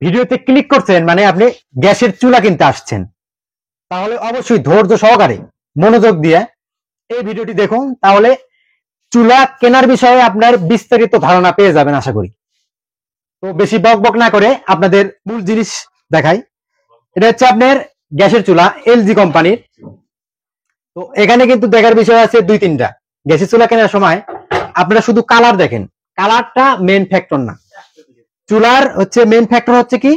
ভিডিওতে ক্লিক করছেন মানে আপনি গ্যাসের চুলা কিনতে আসছেন, তাহলে অবশ্যই ধৈর্য সহকারে মনোযোগ দিয়ে এই ভিডিওটি দেখুন, তাহলে চুলা কেনার বিষয়ে আপনার বিস্তারিত ধারণা পেয়ে যাবেন আশা করি। তো বেশি বক বক না করে আপনাদের মূল জিনিস দেখাই। এটা হচ্ছে আপনার গ্যাসের চুলা এলজি কোম্পানির। তো এখানে কিন্তু দেখার বিষয় আছে দুই তিনটা। গ্যাসের চুলা কেনার সময় আপনারা শুধু কালার দেখেন, কালারটা মেন ফ্যাক্টর না। চুলার হচ্ছে মেন ফ্যাক্টর হচ্ছে কি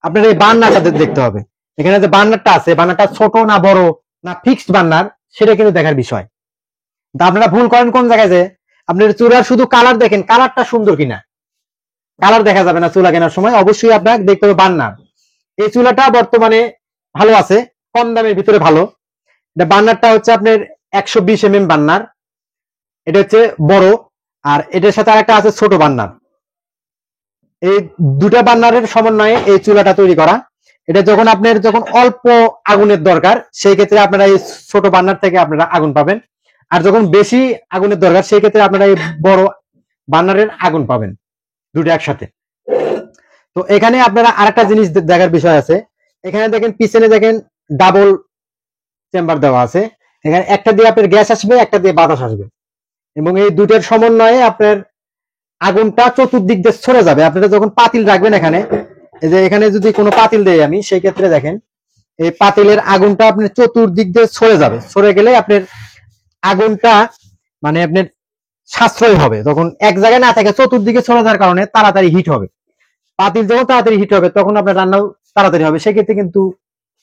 আপনার এই বার্নারটা দেখতে হবে। এখানে যে বার্নারটা আছে, বার্নারটা ছোট না বড় না ফিক্সড বার্নার, সেটা কিন্তু দেখার বিষয়। আপনারা ভুল করেন কোন জায়গায়, যে আপনার চুলার শুধু কালার দেখেন, কালারটা সুন্দর কিনা। কালার দেখা যাবে না চুলা কেনার সময়, অবশ্যই আপনাকে দেখতে হবে বার্নার। এই চুলাটা বর্তমানে ভালো আছে, কম দামের ভিতরে ভালো। বার্নারটা হচ্ছে আপনার 120 বার্নার, এটা হচ্ছে বড়, আর এটার সাথে আরেকটা আছে ছোট বার্নার। এই দুটা বার্নারের সমন্বয়ে এই চুলাটা তৈরি করা। এটা যখন আপনার যখন অল্প আগুনের দরকার, সেই ক্ষেত্রে আপনারা এই ছোট বার্নার থেকে আপনারা আগুন পাবেন, আর যখন বেশি আগুনের দরকার সেই ক্ষেত্রে আপনারা এই বড় বার্নারের আগুন পাবেন, দুটো একসাথে। তো এখানে আপনারা আরেকটা জিনিস দেখার বিষয় আছে। এখানে দেখেন পিছনে দেখেন ডাবল চেম্বার দেওয়া আছে। এখানে একটা দিয়ে আপনার গ্যাস আসবে, একটা দিয়ে বাতাস আসবে, এবং এই দুটোর সমন্বয়ে আপনার আগুনটা চতুর্দিক দিয়ে ছড়ে যাবে। আপনারা যখন পাতিল রাখবেন এখানে, এই যে এখানে যদি কোনো পাতিল দেই আমি, সেই ক্ষেত্রে দেখেন এই পাতিলের আগুনটা আপনার চতুর্দিক দিয়ে ছড়ে যাবে। ছড়ে গেলে আপনার আগুনটা মানে আপনার সাশ্রয় হবে। তখন এক জায়গায় না থাকে, চতুর্দিকে ছড়ে যাওয়ার কারণে তাড়াতাড়ি হিট হবে। পাতিল যখন তাড়াতাড়ি হিট হবে তখন আপনার রান্নাও তাড়াতাড়ি হবে, সেক্ষেত্রে কিন্তু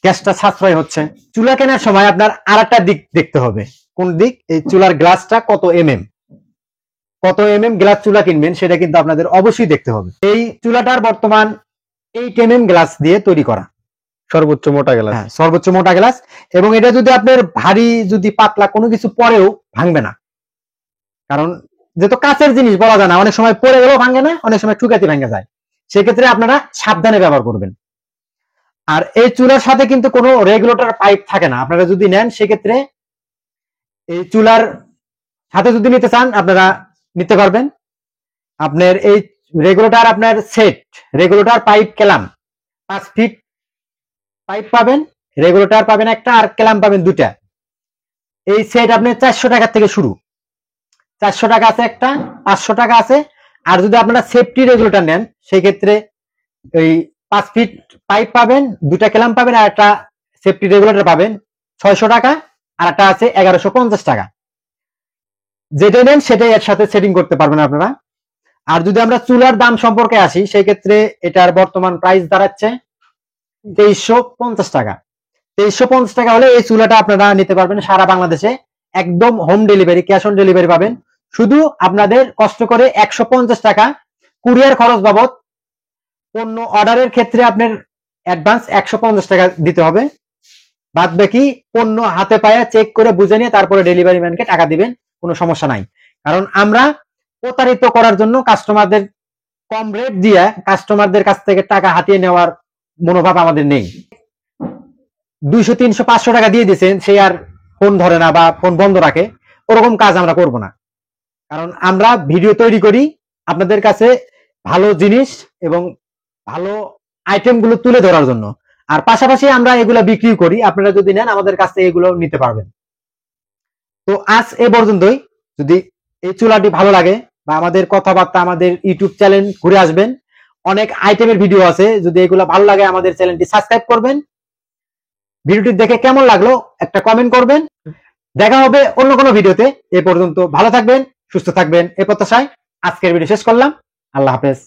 গ্যাসটা সাশ্রয় হচ্ছে। চুলা কেনার সময় আপনার আরেকটা দিক দেখতে হবে। কোন দিক? এই চুলার গ্লাসটা কত কত গ্লাস চুলা কিনবেন সেটা কিন্তু আপনাদের অবশ্যই দেখতে হবে। এই চুলাটার বর্তমান 8 গ্লাস দিয়ে তৈরি করা, সর্বোচ্চ মোটা গ্লাস। হ্যাঁ, সর্বোচ্চ মোটা গ্লাস। এবং এটা যদি আপনার ভারী যদি পাতলা কোনো কিছু পরেও ভাঙবে না, কারণ যেহেতু কাঁচের জিনিস বলা যায় না, অনেক সময় পরে গেলেও ভাঙে না, অনেক সময় চুকাতে ভাঙে যায়। সেক্ষেত্রে আপনারা সাবধানে ব্যবহার করবেন। আর এই চুলার সাথে কিন্তু কোনো রেগুলেটর পাইপ থাকে না। আপনারা যদি নেন সেক্ষেত্রে এই চুলার সাথে যদি নিতে চান আপনারা নিতে পারবেন। আপনার এই রেগুলেটর আপনার set, regulator pipe ক্যালাম 5 fit pipe পাবেন, রেগুলেটর পাবেন একটা, আর ক্যালাম পাবেন দুটা। এই সেট আপনার 400 টাকা থেকে শুরু। 400 টাকা আছে একটা, 500 টাকা আছে। আর যদি আপনারা সেফটি রেগুলেটর নেন সেই ক্ষেত্রে ওই 5 ফিট পাইপ পাবেন, দুটা ক্যালাম পাবেন, আর একটা সেফটি রেগুলেটর পাবেন 600 টাকা, আর একটা আছে 1150 টাকা। যেটা নেন সেটাই এর সাথে সেটিং করতে পারবেন আপনারা। আর যদি আমরা চুলার দাম সম্পর্কে আসি, সেই ক্ষেত্রে এটার বর্তমান প্রাইস দাঁড়াচ্ছে 2350 টাকা। 2350 টাকা হলে এই চুলাটা আপনারা নিতে পারবেন সারা বাংলাদেশে, একদম home delivery, cash on delivery পাবেন। শুধু আপনাদের কষ্ট করে 150 টাকা কুরিয়ার খরচ বাবদ পণ্য অর্ডারের ক্ষেত্রে আপনার অ্যাডভান্স 150 টাকা দিতে হবে। বাদ বাকি পণ্য হাতে পায়ে চেক করে বুঝে নিয়ে তারপরে ডেলিভারি ম্যানকে টাকা দিবেন, কোনো সমস্যা নাই। কারণ আমরা প্রতারিত করার জন্য কাস্টমারদের কম রেট দিয়ে কাস্টমারদের কাছ থেকে টাকা হাতিয়ে নেওয়ার মনোভাব আমাদের নেই। 200, 300, 500 টাকা দিয়ে দিচ্ছেন, সে আর ফোন ধরে না বা ফোন বন্ধ রাখে, ওরকম কাজ আমরা করব না। কারণ আমরা ভিডিও তৈরি করি আপনাদের কাছে ভালো জিনিস এবং ভালো আইটেম গুলো তুলে ধরার জন্য, আর পাশাপাশি আমরা এগুলো বিক্রি করি। আপনারা যদি নেন আমাদের কাছ থেকে এগুলো নিতে পারবেন। তো আজ এ পর্যন্তই। যদি এই চুলাটি ভালো লাগে বা আমাদের কথাবার্তা, আমাদের ইউটিউব চ্যানেল ঘুরে আসবেন, অনেক আইটেমের ভিডিও আছে। যদি এগুলো ভালো লাগে আমাদের চ্যানেলটি সাবস্ক্রাইব করবেন। ভিডিওটি দেখে কেমন লাগলো একটা কমেন্ট করবেন। দেখা হবে অন্য কোনো ভিডিওতে। এ পর্যন্ত ভালো থাকবেন, সুস্থ থাকবেন, এ প্রত্যাশায় আজকের ভিডিও শেষ করলাম। আল্লাহ হাফেজ।